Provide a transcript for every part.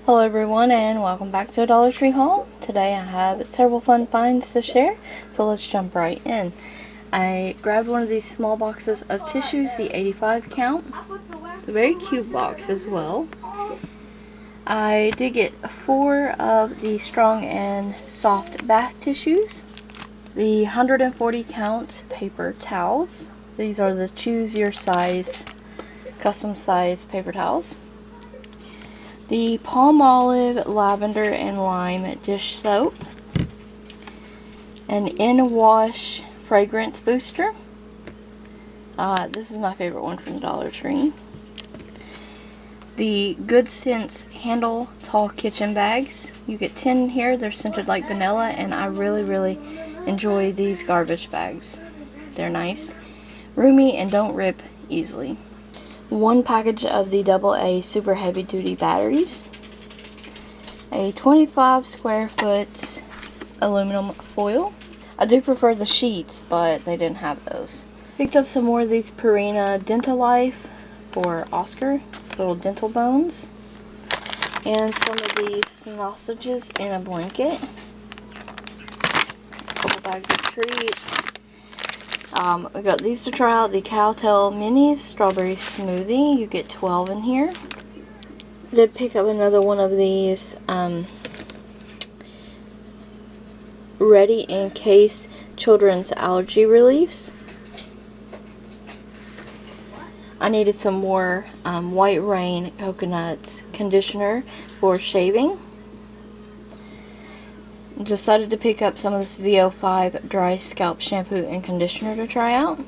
Hello everyone and welcome back to a Dollar Tree haul. Today I have several fun finds to share, so let's jump right in. I grabbed one of these small boxes of tissues, the 85 count. It's a very cute box as well. I did get 4 of the strong and soft bath tissues, the 140 count paper towels. These are the choose your size, custom size paper towels. The Palmolive Lavender and Lime Dish Soap. An In-Wash Fragrance Booster. This is my favorite one from the Dollar Tree. The Good Sense Handle Tall Kitchen Bags. You get 10 in here. They're scented like vanilla, and I really enjoy these garbage bags. They're nice, roomy, and don't rip easily. 1 package of the AA Super Heavy Duty batteries. A 25 square foot aluminum foil. I do prefer the sheets, but they didn't have those. Picked up some more of these Purina Dental Life for Oscar, little dental bones. And some of these sausages in a blanket. A couple bags of treats. We got these to try out, the Cowtail Minis Strawberry Smoothie. You get 12 in here. I did pick up another one of these Ready in Case Children's Allergy Reliefs. I needed some more White Rain Coconut Conditioner for shaving. Decided to pick up some of this VO5 dry scalp shampoo and conditioner to try out.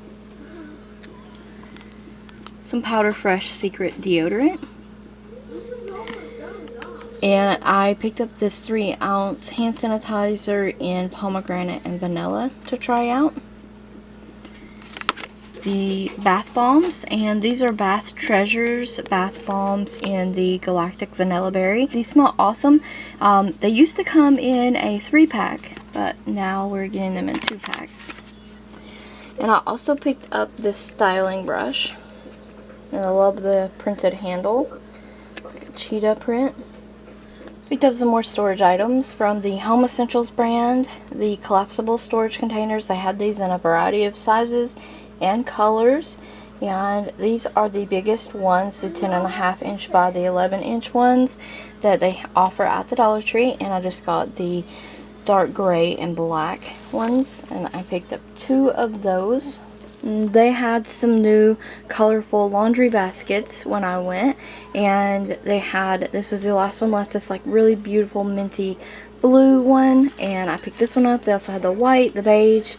Some Powder Fresh Secret deodorant. And I picked up this 3-ounce hand sanitizer in pomegranate and vanilla to try out. The bath bombs, and these are Bath Treasures bath bombs in the Galactic Vanilla Berry. These smell awesome. They used to come in a 3-pack, but now we're getting them in 2-packs. And I also picked up this styling brush, and I love the printed handle, like a cheetah print. Picked up some more storage items from the Home Essentials brand, the collapsible storage containers. They had these in a variety of sizes and colors, and these are the biggest ones, the 10.5 inch by the 11 inch ones that they offer at the Dollar Tree. And I just got the dark gray and black ones, and I picked up 2 of those. They had some new colorful laundry baskets when I went, and they had, this was the last one left, this like really beautiful minty blue one, and I picked this one up. They also had the white, the beige,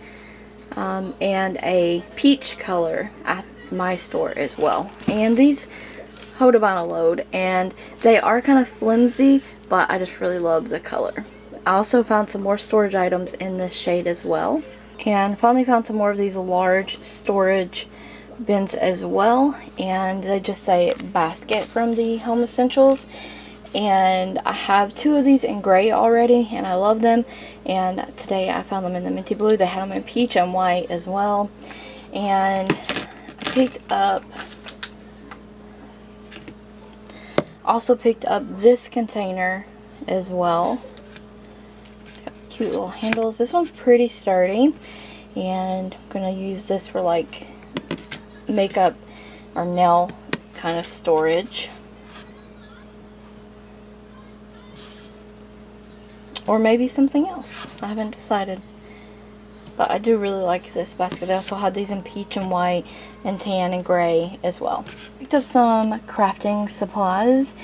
and a peach color at my store as well. And these hold about a load, and they are kind of flimsy, but I just really love the color. I also found some more storage items in this shade as well, and finally found some more of these large storage bins as well, and they just say basket from the Home Essentials. And I have 2 of these in gray already, and I love them. And today I found them in the minty blue. They had them in peach and white as well. And I picked up this container as well. It's got cute little handles. This one's pretty sturdy, and I'm gonna use this for like makeup or nail kind of storage. Or maybe something else. I haven't decided. But I do really like this basket. They also had these in peach and white and tan and gray as well. Picked up some crafting supplies.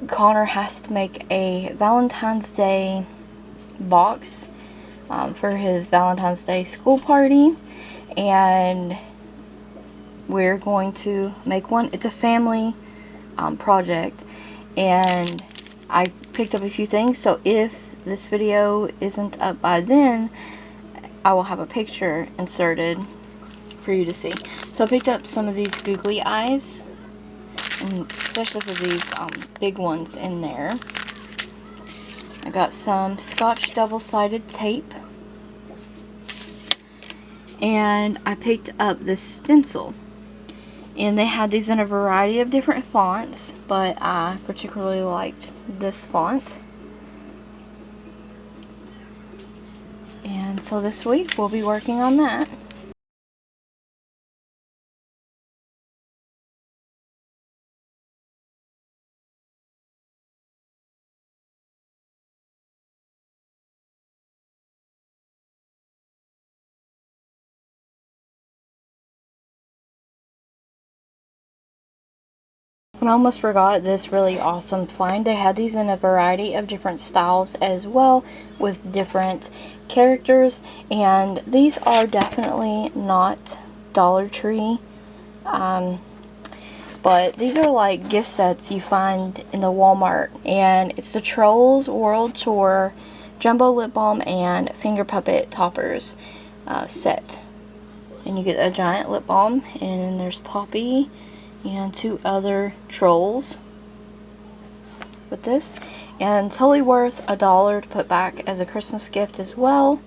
Connor has to make a Valentine's Day box for his Valentine's Day school party. And we're going to make one. It's a family project. And I picked up a few things. So if this video isn't up by then, I will have a picture inserted for you to see. So I picked up some of these googly eyes, and especially for these big ones in there. I got some Scotch double-sided tape, and I picked up this stencil. And they had these in a variety of different fonts, but I particularly liked this font. And so this week we'll be working on that. And I almost forgot this really awesome find. They had these in a variety of different styles as well, with different characters, and these are definitely not DollarTree, but these are like gift sets you find in the Walmart, and it's the Trolls World Tour Jumbo Lip Balm and Finger Puppet Toppers set. And you get a giant lip balm, and then there's Poppy and 2 other trolls with this, and totally worth $1 to put back as a Christmas gift as well.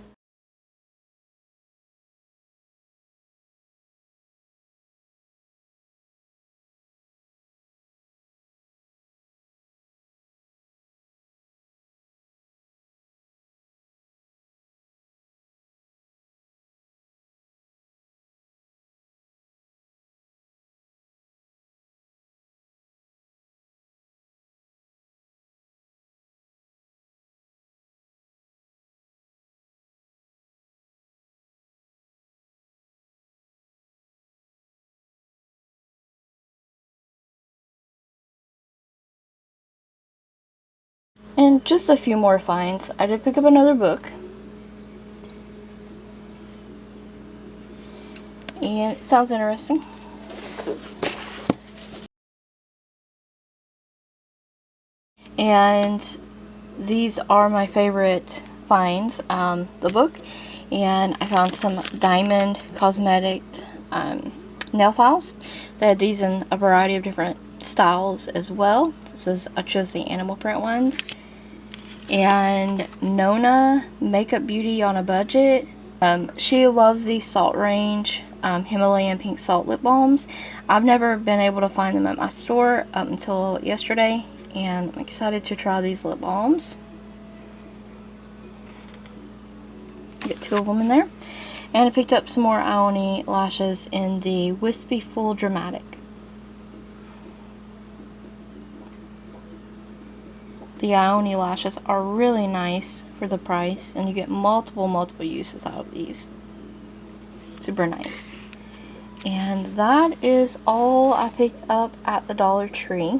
And just a few more finds. I did pick up another book, and it sounds interesting. And these are my favorite finds, the book, and I found some Diamond Cosmetic nail files. They had these in a variety of different styles as well. I chose the animal print ones. And Nona Makeup Beauty on a Budget. She loves these Salt Range Himalayan pink salt lip balms. I've never been able to find them at my store up until yesterday, and I'm excited to try these lip balms. Get 2 of them in there. And I picked up some more Ione lashes in the Wispy Full Dramatic. The Ione lashes are really nice for the price, and you get multiple uses out of these. Super nice. And that is all I picked up at the Dollar Tree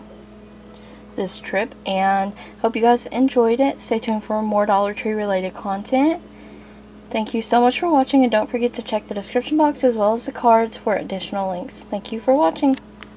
this trip, and hope you guys enjoyed it. Stay tuned for more Dollar Tree related content. Thank you so much for watching, and don't forget to check the description box as well as the cards for additional links. Thank you for watching.